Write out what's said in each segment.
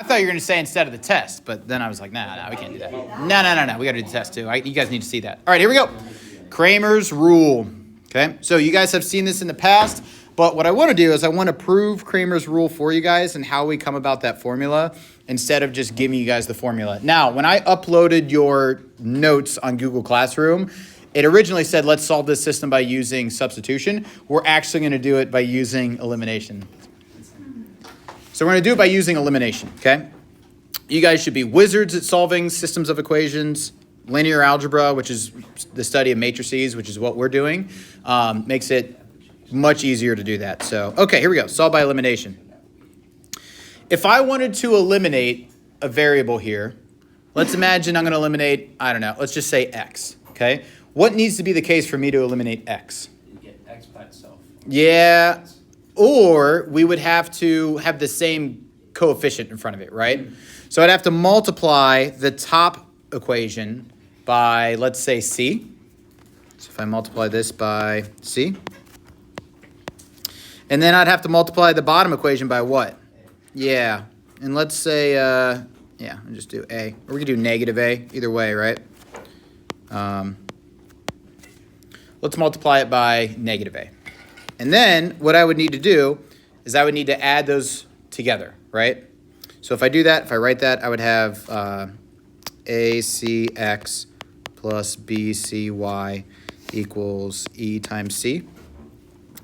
I thought you were going to say instead of the test, but then I was like, nah, we can't do that. No. We got to do the test too. You guys need to see that. All right, here we go. Cramer's rule. Okay, so you guys have seen this in the past, but what I want to do is I want to prove Cramer's rule for you guys and how we come about that formula instead of just giving you guys the formula. Now, when I uploaded your notes on Google Classroom, it originally said, let's solve this system by using substitution. We're actually going to do it by using elimination. So we're going to do it by using elimination, okay? You guys should be wizards at solving systems of equations. Linear algebra, which is the study of matrices, which is what we're doing, makes it much easier to do that. So, okay, here we go. Solve by elimination. If I wanted to eliminate a variable here, let's imagine I'm going to eliminate, I don't know, let's just say x, okay? What needs to be the case for me to eliminate x? You get x by itself. Yeah, or we would have to have the same coefficient in front of it, right? So I'd have to multiply the top equation by, let's say, c. So if I multiply this by c, and then I'd have to multiply the bottom equation by what? Yeah, and let's say, yeah, I'll just do a. Or we could do negative a, either way, right? Let's multiply it by negative a. And then what I would need to do is I would need to add those together, right? So if I do that, if I write that, I would have ACX plus BCY equals E times C.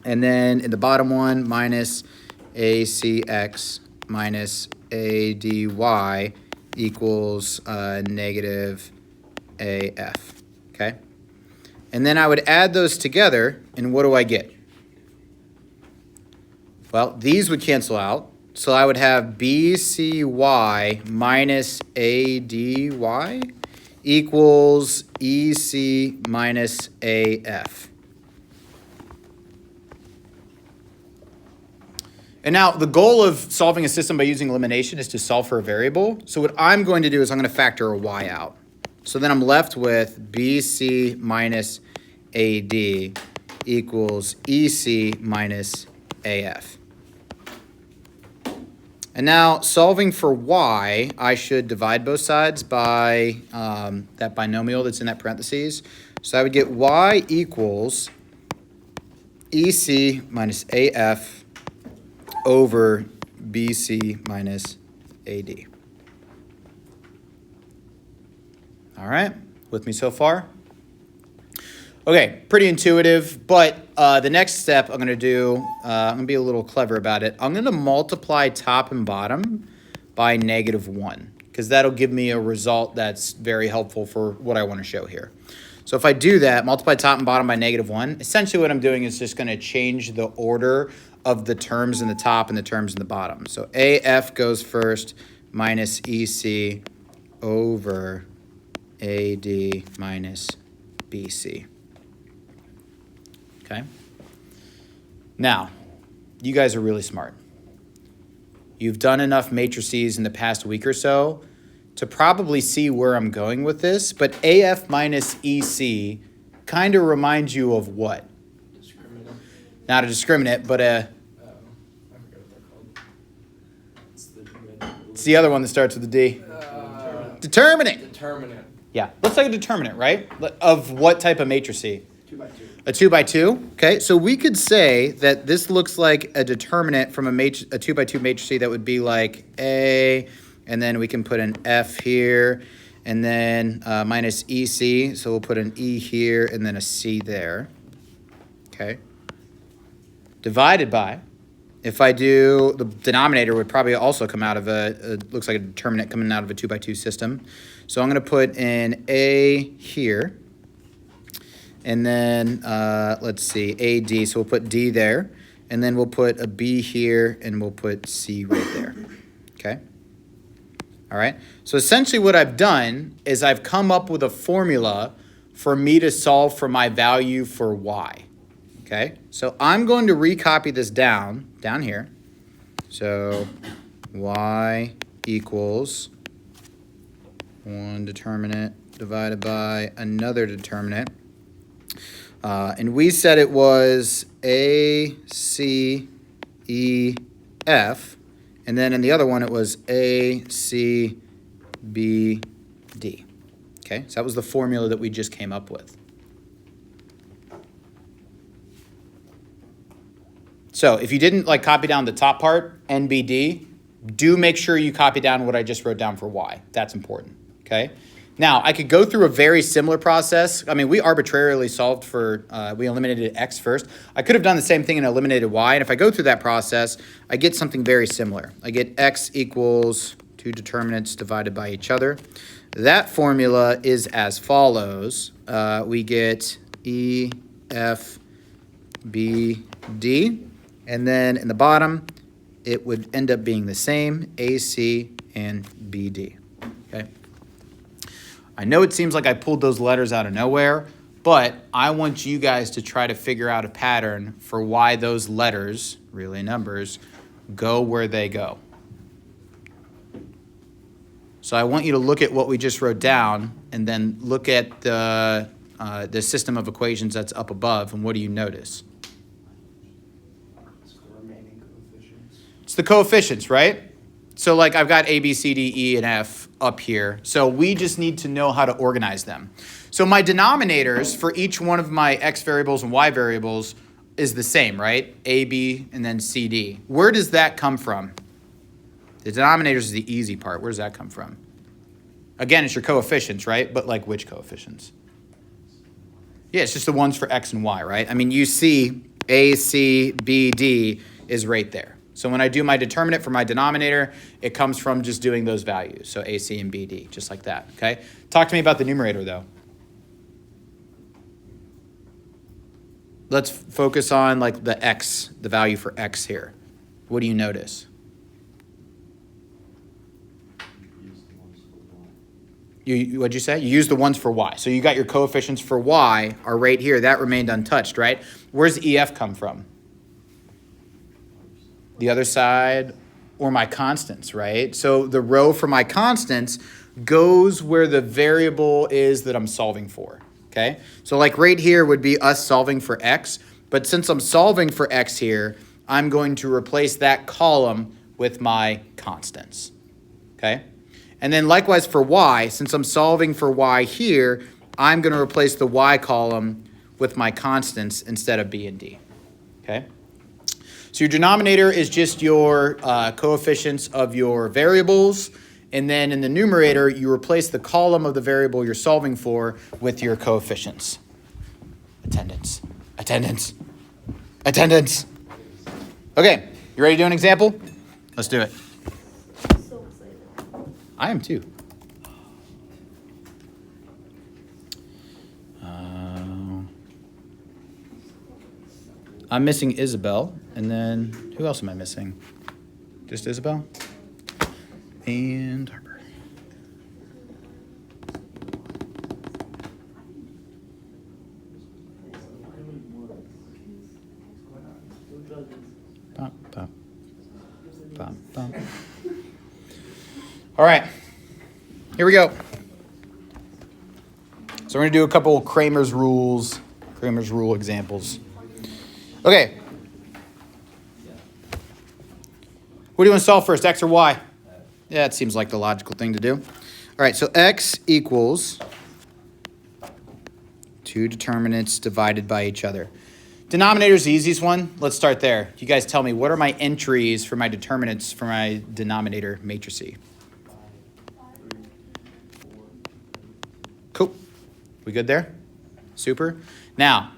And then in the bottom one, minus ACX minus ADY equals negative AF, okay? And then I would add those together, and what do I get? Well, these would cancel out. So I would have BCY minus ADY equals EC minus AF. And now the goal of solving a system by using elimination is to solve for a variable. So what I'm going to do is I'm going to factor a y out. So then I'm left with BC minus AD equals EC minus AF. And now solving for y, I should divide both sides by that binomial that's in that parentheses. So I would get y equals EC minus AF over BC minus AD. All right, with me so far? Okay, pretty intuitive, but the next step I'm going to do, I'm going to be a little clever about it. I'm going to multiply top and bottom by -1, because that'll give me a result that's very helpful for what I want to show here. So if I do that, multiply top and bottom by -1, essentially what I'm doing is just going to change the order of the terms in the top and the terms in the bottom. So AF goes first, minus EC over AD minus BC. Okay? Now, you guys are really smart. You've done enough matrices in the past week or so to probably see where I'm going with this, but AF minus EC kind of reminds you of what? Discriminant. Not a discriminant, but a... I forget what they're called. It's the other one that starts with a D. Determinant. Determinant. Yeah, looks like a determinant, right? Of what type of matrix? 2 by 2. A 2 by 2. Okay, so we could say that this looks like a determinant from a 2 by 2 matrix that would be like A, and then we can put an F here, and then minus EC, so we'll put an E here, and then a C there. Okay. Divided by, if I do, the denominator would probably also come out of looks like a determinant coming out of a 2 by 2 system. So I'm going to put in A here. And then, let's see, AD, so we'll put D there. And then we'll put a B here, and we'll put C right there. Okay? All right? So essentially what I've done is I've come up with a formula for me to solve for my value for Y. Okay? So I'm going to recopy this down here. So Y equals one determinant divided by another determinant. And we said it was A, C, E, F. And then in the other one, it was A, C, B, D. Okay, so that was the formula that we just came up with. So if you didn't like copy down the top part, NBD, do make sure you copy down what I just wrote down for Y. That's important, okay? Now, I could go through a very similar process. I mean, we arbitrarily solved for, we eliminated X first. I could have done the same thing and eliminated Y. And if I go through that process, I get something very similar. I get X equals 2 determinants divided by each other. That formula is as follows. We get E, F, B, D. And then in the bottom, it would end up being the same, A, C, and B, D. Okay. I know it seems like I pulled those letters out of nowhere, but I want you guys to try to figure out a pattern for why those letters, really numbers, go where they go. So I want you to look at what we just wrote down and then look at the system of equations that's up above, and what do you notice? It's the remaining coefficients. It's the coefficients, right? So like I've got A, B, C, D, E, and F up here. So we just need to know how to organize them. So my denominators for each one of my X variables and Y variables is the same, right? A, B, and then C, D. Where does that come from? The denominators is the easy part. Where does that come from? Again, it's your coefficients, right? But like which coefficients? Yeah, it's just the ones for X and Y, right? I mean, you see A, C, B, D is right there. So when I do my determinant for my denominator, it comes from just doing those values. So A, C, and B, D, just like that, okay? Talk to me about the numerator, though. Let's focus on like the X, the value for X here. What do you notice? What'd you say? You use the ones for Y. So you got your coefficients for Y are right here. That remained untouched, right? Where's EF come from? The other side, or my constants, right? So the row for my constants goes where the variable is that I'm solving for, okay? So like right here would be us solving for X, but since I'm solving for X here, I'm going to replace that column with my constants, okay? And then likewise for Y, since I'm solving for Y here, I'm going to replace the Y column with my constants instead of B and D, okay? So your denominator is just your coefficients of your variables. And then in the numerator, you replace the column of the variable you're solving for with your coefficients. Attendance, attendance, attendance. Okay, you ready to do an example? Let's do it. So excited. I am too. I'm missing Isabel, and then who else am I missing? Just Isabel? And Harper. Bum, bum. Bum, bum. All right, here we go. So we're gonna do a couple Cramer's rule examples. Okay. What do you want to solve first, X or Y? Yeah, it seems like the logical thing to do. All right, so X equals 2 determinants divided by each other. Denominator is the easiest one. Let's start there. You guys tell me, what are my entries for my determinants for my denominator matrices? Cool. We good there? Super. Now,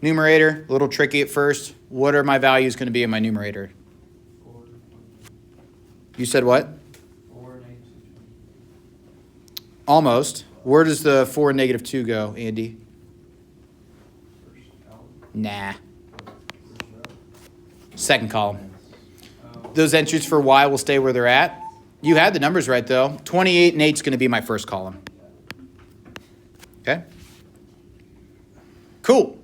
numerator, a little tricky at first. What are my values going to be in my numerator? 4. You said what? 4 and 8. Almost. Where does the 4 and negative 2 go, Andy? First column. Nah. First row. Second column. Oh, Those entries for Y will stay where they're at. You had the numbers right, though. 28 and 8 is going to be my first column. Okay? Cool.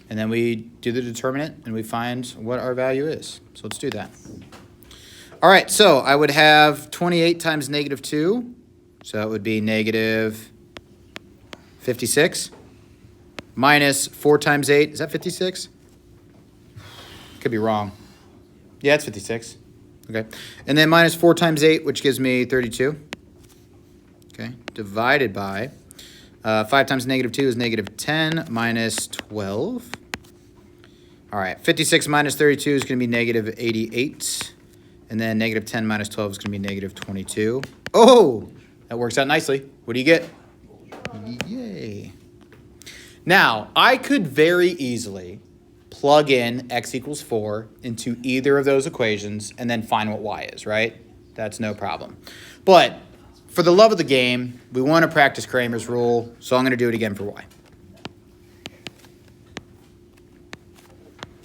And then we do the determinant and we find what our value is. So let's do that. All right, so I would have 28 times negative 2. So that would be negative 56. Minus 4 times 8. Is that 56? Could be wrong. Yeah, it's 56. Okay. And then minus 4 times 8, which gives me 32. Okay. Divided by 5 times negative 2 is negative 10 minus 12. All right. 56 minus 32 is going to be negative 88. And then negative 10 minus 12 is going to be negative 22. Oh, that works out nicely. What do you get? Yay. Now, I could very easily plug in x equals 4 into either of those equations and then find what y is, right? That's no problem. But for the love of the game, we want to practice Cramer's rule, so I'm going to do it again for y.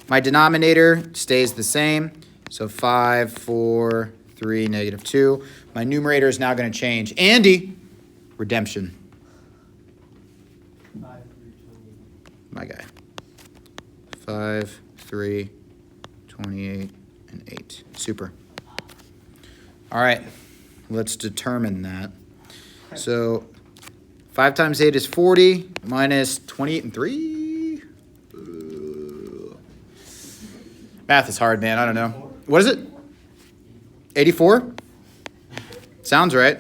My denominator stays the same, so 5, 4, 3, negative 2. My numerator is now going to change. Andy, redemption. 5, 3, 28. My guy. 5, 3, 28, and 8. Super. All right, let's determine that. So 5 times 8 is 40, minus 28 and 3. Math is hard, man. I don't know. What is it? 84? Sounds right.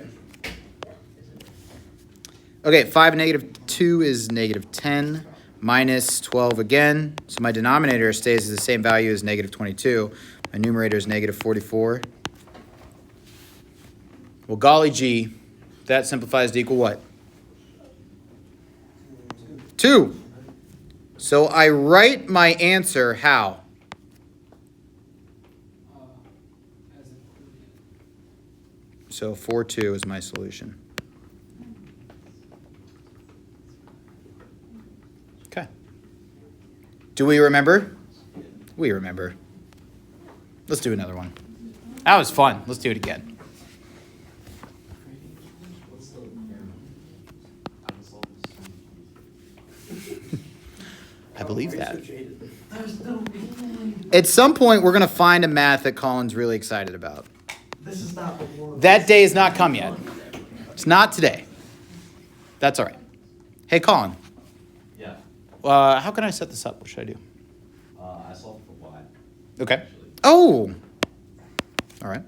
Okay, 5 negative 2 is negative 10. Minus 12 again. So my denominator stays the same value as negative 22. My numerator is negative 44. Well, golly gee, that simplifies to equal what? 2. So I write my answer how? As in, So 4, 2 is my solution. Okay. Do we remember? We remember. Let's do another one. That was fun. Let's do it again. I believe that. At some point, we're going to find a math that Colin's really excited about. This is not the one. That day has not come yet. It's not today. That's all right. Hey, Colin. Yeah. How can I set this up? What should I do? I solved for y. Okay. Actually. Oh. All right.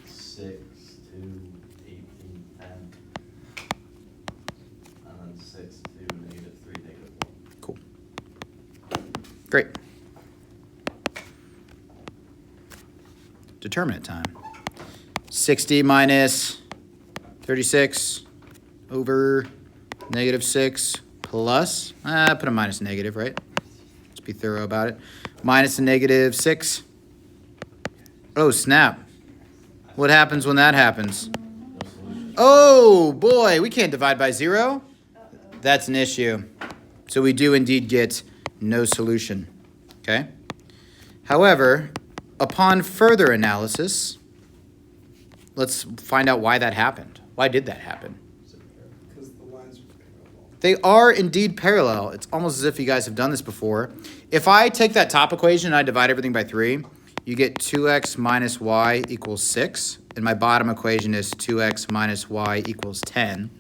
6, 2, 18, 10. And then 6, 2, negative 3, negative 1. Cool. Great. Determinant time. 60 minus 36 over negative 6 plus, put a minus negative, right? Let's be thorough about it. Minus a negative 6. Oh, snap. What happens when that happens? No solution. Oh, boy, we can't divide by 0. That's an issue. So we do indeed get no solution, okay? However, upon further analysis, let's find out why that happened. Why did that happen? because the lines are parallel. They are indeed parallel. It's almost as if you guys have done this before. If I take that top equation and I divide everything by 3, you get 2x minus y equals 6. And my bottom equation is 2x minus y equals 10.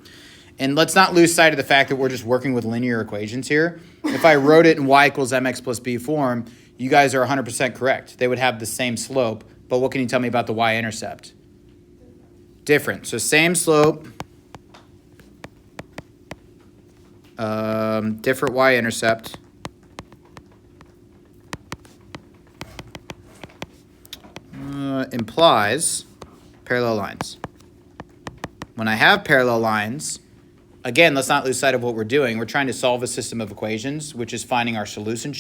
And let's not lose sight of the fact that we're just working with linear equations here. If I wrote it in y equals mx plus b form, you guys are 100% correct. They would have the same slope. But what can you tell me about the y-intercept? Different. So same slope. Different y-intercept. Implies parallel lines. When I have parallel lines, again, let's not lose sight of what we're doing. We're trying to solve a system of equations, which is finding our solution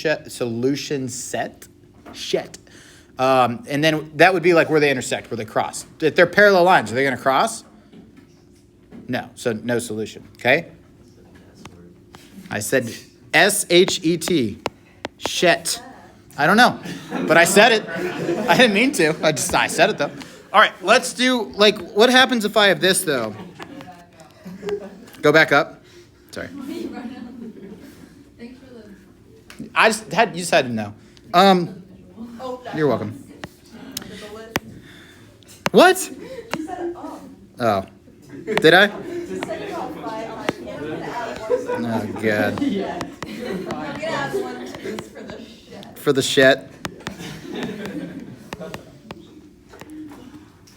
set. And then that would be like where they intersect, where they cross. If they're parallel lines, are they going to cross? No, so no solution, okay? I said S-H-E-T, shet. I don't know, but I said it. I didn't mean to. I said it, though. All right, let's do, like, what happens if I have this, though? Go back up. Sorry. Thanks for the. You just had to know. Oh, that's You're welcome. the list. What? You said it up. Oh, did I? You said it off by, I'm gonna add one. Oh, God. I'm gonna add one just for the shit. For the shet.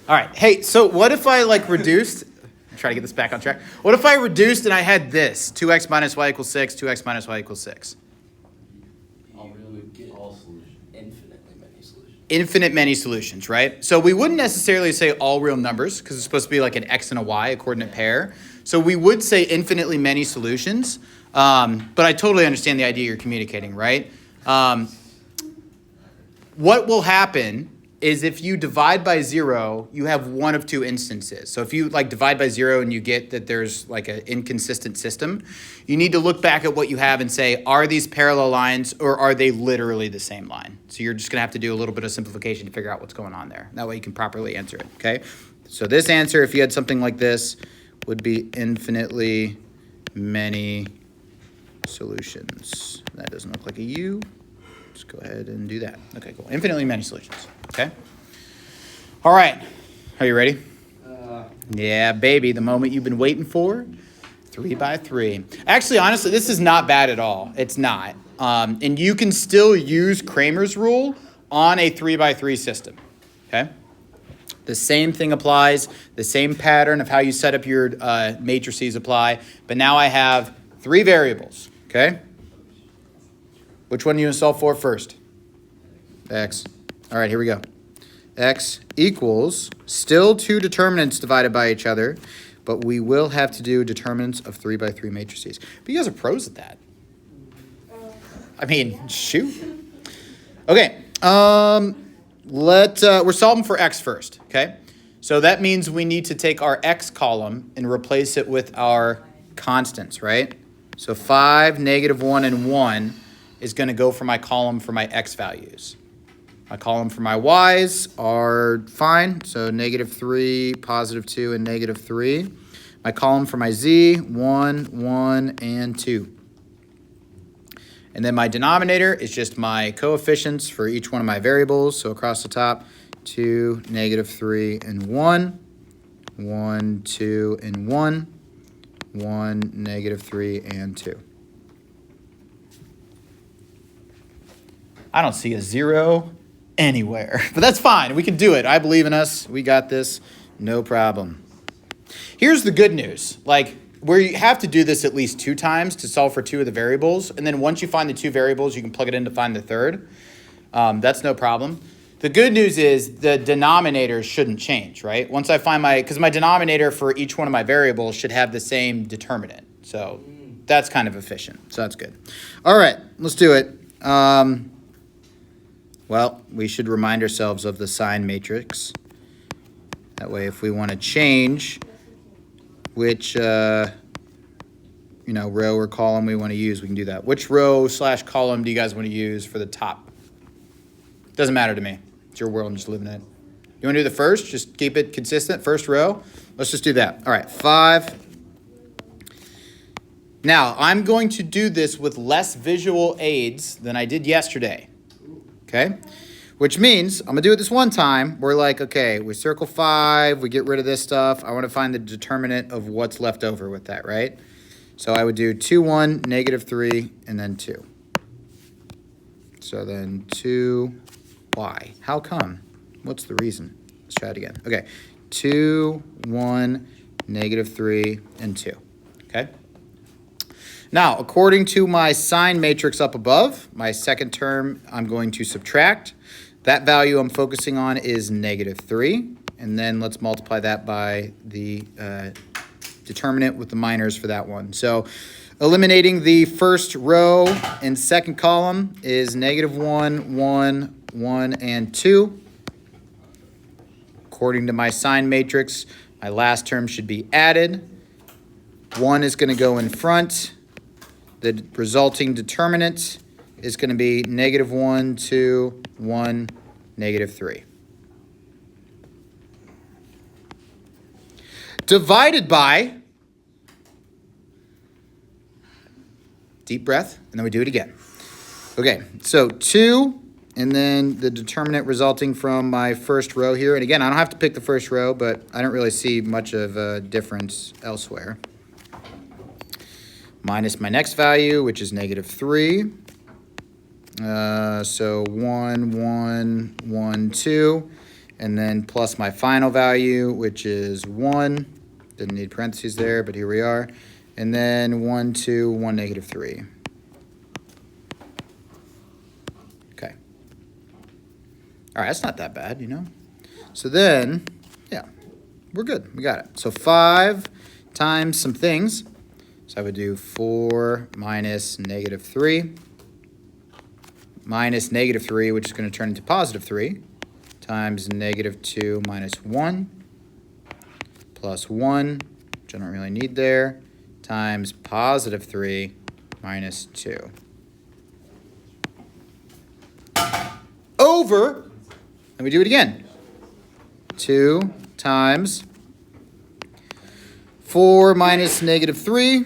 All right. Hey, so what if I like reduced? Try to get this back on track. What if I reduced and I had this 2x minus y equals 6, 2x minus y equals 6? You would get all solutions. Infinitely many solutions. Infinite many solutions, right? So we wouldn't necessarily say all real numbers because it's supposed to be like an x and a y, a coordinate pair. So we would say infinitely many solutions. But I totally understand the idea you're communicating, right? What will happen is if you divide by 0, you have one of two instances. So if you like divide by 0 and you get that there's like an inconsistent system, you need to look back at what you have and say, are these parallel lines or are they literally the same line? So you're just gonna have to do a little bit of simplification to figure out what's going on there. That way you can properly answer it, okay? So this answer, if you had something like this, would be infinitely many solutions. That doesn't look like a U. Just go ahead and do that. Okay, cool. Infinitely many solutions. Okay. All right. Are you ready? Yeah, baby. The moment you've been waiting for. 3 by 3. Actually, honestly, this is not bad at all. It's not. And you can still use Cramer's rule on a 3 by 3 system. Okay. The same thing applies. The same pattern of how you set up your matrices apply. But now I have 3 variables. Okay. Which one are you going to solve for first? X. All right, here we go. X equals still 2 determinants divided by each other, but we will have to do determinants of 3 by 3 matrices. But you guys are pros at that. I mean, shoot. Okay, we're solving for X first, okay? So that means we need to take our X column and replace it with our constants, right? So 5, -1, and 1 is going to go for my column for my X values. My column for my Y's are fine. So -3, +2, and -3. My column for my Z, 1, 1, and 2. And then my denominator is just my coefficients for each one of my variables. So across the top, 2, -3, and 1. 1, 2, and 1. 1, -3, and 2. I don't see a 0 anywhere, but that's fine. We can do it. I believe in us. We got this. No problem. Here's the good news. Like, where you have to do this at least 2 times to solve for 2 of the variables. And then once you find the 2 variables, you can plug it in to find the third. That's no problem. The good news is the denominator shouldn't change, right? Once I find because my denominator for each one of my variables should have the same determinant. So that's kind of efficient. So that's good. All right, let's do it. Well, we should remind ourselves of the sign matrix. That way, if we want to change which row or column we want to use, we can do that. Which row/column do you guys want to use for the top? Doesn't matter to me. It's your world. I'm just living in it. You want to do the first? Just keep it consistent. First row. Let's just do that. All right, 5. Now, I'm going to do this with less visual aids than I did yesterday. Okay, which means I'm going to do it this one time. We're like, okay, we circle 5. We get rid of this stuff. I want to find the determinant of what's left over with that, right? So I would do 2, 1, -3, and then 2. So then 2y. How come? What's the reason? Let's try it again. Okay, 2, 1, -3, and 2. Okay. Now, according to my sign matrix up above, my second term I'm going to subtract. That value I'm focusing on is -3. And then let's multiply that by the determinant with the minors for that one. So eliminating the first row and second column is -1, 1, 1, and 2. According to my sign matrix, my last term should be added. 1 is going to go in front. The resulting determinant is going to be -1, 2, 1, -3. Divided by, deep breath, and then we do it again. Okay, so 2, and then the determinant resulting from my first row here. And again, I don't have to pick the first row, but I don't really see much of a difference elsewhere. Minus my next value, which is -3. So 1, 1, 1, 2, and then plus my final value, which is 1. Didn't need parentheses there, but here we are. And then 1, 2, 1, negative 3. Okay. All right, that's not that bad, you know? So then, yeah, we're good. We got it. So 5 times some things. So I would do 4 minus negative 3 minus negative 3, which is going to turn into positive 3, times negative 2 minus 1 plus 1, which I don't really need there, times positive 3 minus 2. Over, let me do it again. 2 times 4 minus negative 3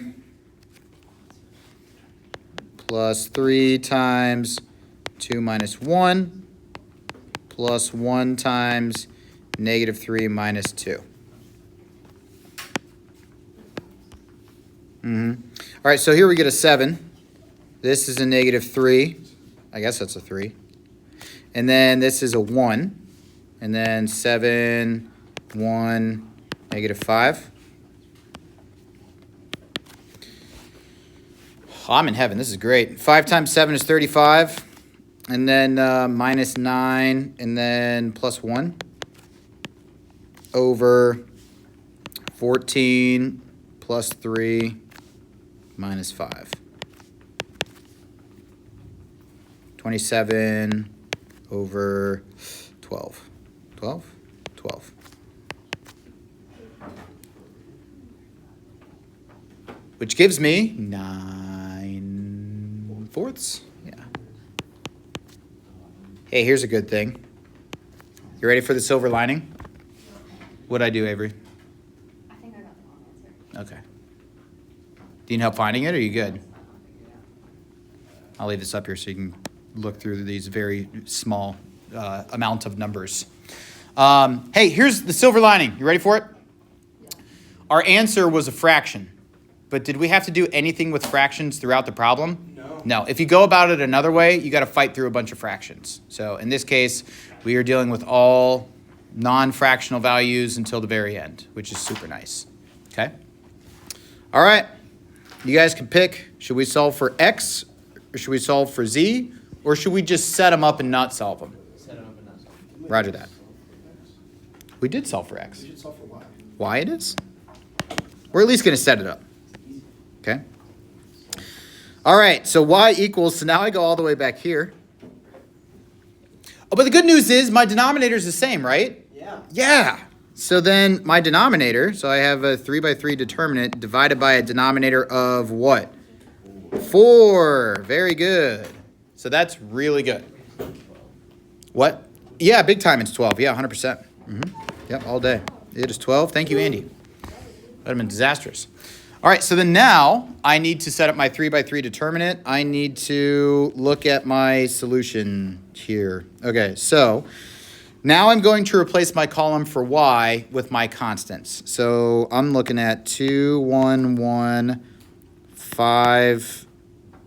plus 3 times 2 minus 1 plus 1 times negative 3 minus 2. All right, so here we get a 7. This is a negative 3. I guess that's a 3. And then this is a 1. And then 7, 1, negative 5. Oh, I'm in heaven. This is great. 5 times 7 is 35. And then minus 9, and then plus 1 over 14 plus 3 minus 5. 27 over 12. 12? 12. Which gives me 9/4. Yeah. Hey, here's a good thing. You ready for the silver lining? What'd I do, Avery? I think I got the wrong answer. Okay. Do you need help finding it, or are you good? I'll leave this up here so you can look through these very small amount of numbers. Hey, here's the silver lining. You ready for it? Our answer was a fraction. But did we have to do anything with fractions throughout the problem? No. If you go about it another way, you got to fight through a bunch of fractions. So in this case, we are dealing with all non-fractional values until the very end, which is super nice. Okay? All right. You guys can pick. Should we solve for x, or should we solve for z, or should we just set them up and not solve them? Set it up and not solve it. Roger that. We did solve for x. We should solve for y. Y it is? We're at least going to set it up. Okay? All right, so y equals, so now I go all the way back here. Oh, but the good news is my denominator is the same, right? Yeah. Yeah. So then my denominator, so I have a 3 by 3 determinant divided by a denominator of what? 4. Very good. So that's really good. What? Yeah, big time it's 12. Yeah, 100%. Yep, all day. It is 12. Thank you, Andy. That would have been disastrous. All right, so then now I need to set up my 3 by 3 determinant. I need to look at my solution here. Okay, so now I'm going to replace my column for y with my constants. So I'm looking at 2, 1, 1, 5,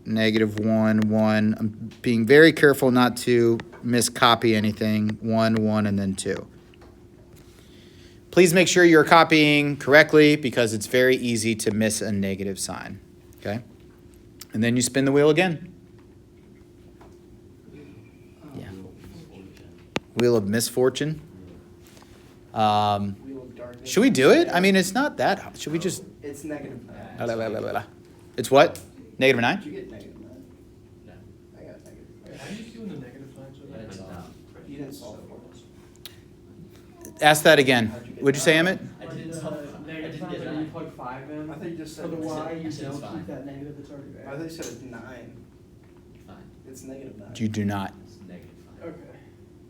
negative 1, 1. I'm being very careful not to miscopy anything. 1, 1, and then 2. Please make sure you're copying correctly because it's very easy to miss a negative sign, okay? And then you spin the wheel again. Yeah. Wheel of misfortune. Wheel of darkness. Should we do it? I mean, it's not that hard. Should we just... It's negative 9. It's what? Negative Did 9? you get negative 9? No. I got negative 9. How are you doing the negative signs with Yeah, that? it's not. You didn't solve for us. Ask that again. What'd you say, Emmett? I didn't The solve. I negative didn't signs, get and you 9. plug 5 in. I thought you just For said the I y, said- you I said it's don't fine. keep that negative that's already I there. thought you said it's 9. Fine. It's negative 9. You do not. It's negative 5. Okay.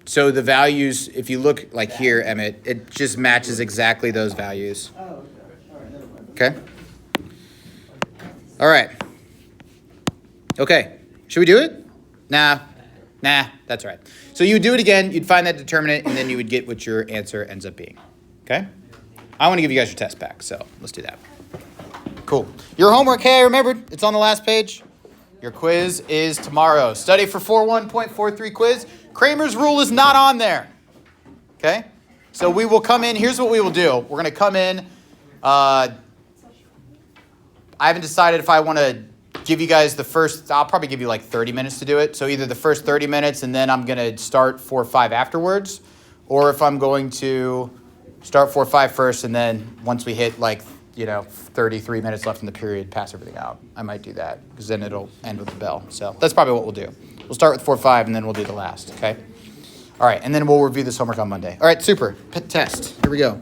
So the values, if you look like here, Emmett, it just matches exactly those values. Oh, okay. All right, never mind. Okay? All right. Okay. Should we do it? Nah, that's all right. So you would do it again, you'd find that determinant, and then you would get what your answer ends up being. Okay? I want to give you guys your test back, so let's do that. Cool. Your homework, hey, I remembered, it's on the last page. Your quiz is tomorrow. Study for 4.1.43 quiz. Cramer's rule is not on there. Okay? So we will come in. Here's what we will do. We're going to come in. I haven't decided if I want to give you guys the first. I'll probably give you like 30 minutes to do it. So either the first 30 minutes and then I'm going to start 4 or 5 afterwards. Or if I'm going to start 4 or 5 first and then once we hit like, 33 minutes left in the period, pass everything out. I might do that because then it'll end with the bell. So that's probably what we'll do. We'll start with 4 or 5 and then we'll do the last. Okay? All right. And then we'll review this homework on Monday. All right. Super. Test. Here we go.